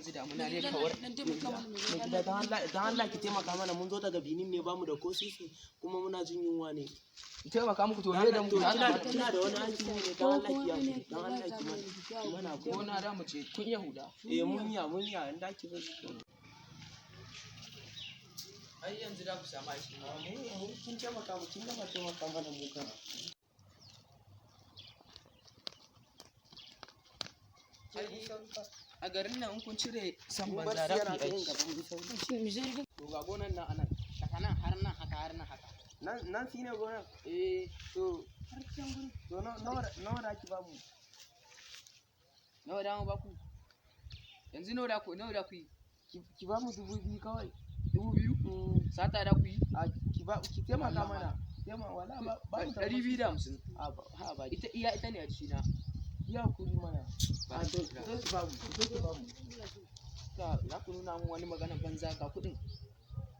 yanzu damuna ne kawar. Gida dan Allah ki taimaka mana mun zo daga Benin ne bamu da ko sisi kuma muna jin yunwa ne. Ki taimaka muku to me da mu kina da wani aiki ne dan Allah ki yi dan Allah ki mana ko na da mu ce kun Yahuda. Mun ya inda ki zo. Ai yanzu da ku samu aiki. Mun kin taimaka mana mu kan. A garin nan in kun cire san banza da ku aiki. To ga gonan nan anan. Daga nan har nan haka. Nan shine gonan. To har can gurin. To nawa da ki ba mu? Nawa da mu ba ku? Yanzu nawa da ku yi? Ki ba mu 2000 kawai. 2000? Sata da ku yi? Ki taimaka mana. Wala ba mu 250. Ha ba ita ne a jikina. Ya kuri mana. Ba mu. Za ku nuna mun wani magana banza ga kuɗin.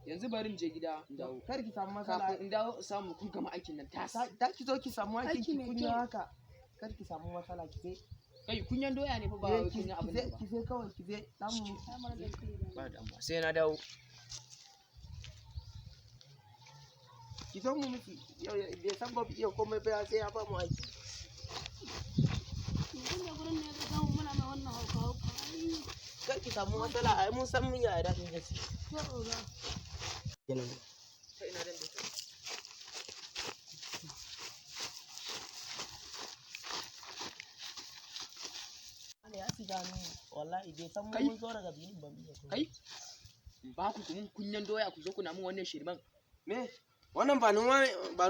Yanzu bari in je gida in dawo. Kar ki samu matsala. Kafin in dawo samu kun gama aikin nan tas. Da ki zo ki samu aikin ki kunya haka. Kar ki samu matsala ki je. Kai kunyan doya ne fa ba wai kunyan abin ba. Ki je kawai ki je. Ba damuwa sai na dawo. Ki zo mu miki yau bai san ba iya komai ba sai ya ba mu aiki. Kar ki samu matsala ai mun san mun yaya daɗin gaske. Wallahi bai san mun zo daga Benin ba mu. Kai ba ku kun kunyan doya ku zo ku na mun wannan shirman. Me wannan ba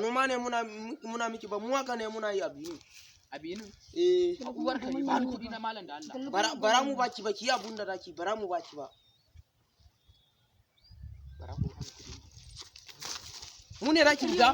noma ne muna miki ba mu haka ne muna yi a Benin. A Benin? Uwar ka ne ba kuɗi na malam da Allah. Bara mu baki ba ki yi abun da zaki bara mu baki ba. Bara ku ba kuɗi. Mu ne zaki riga.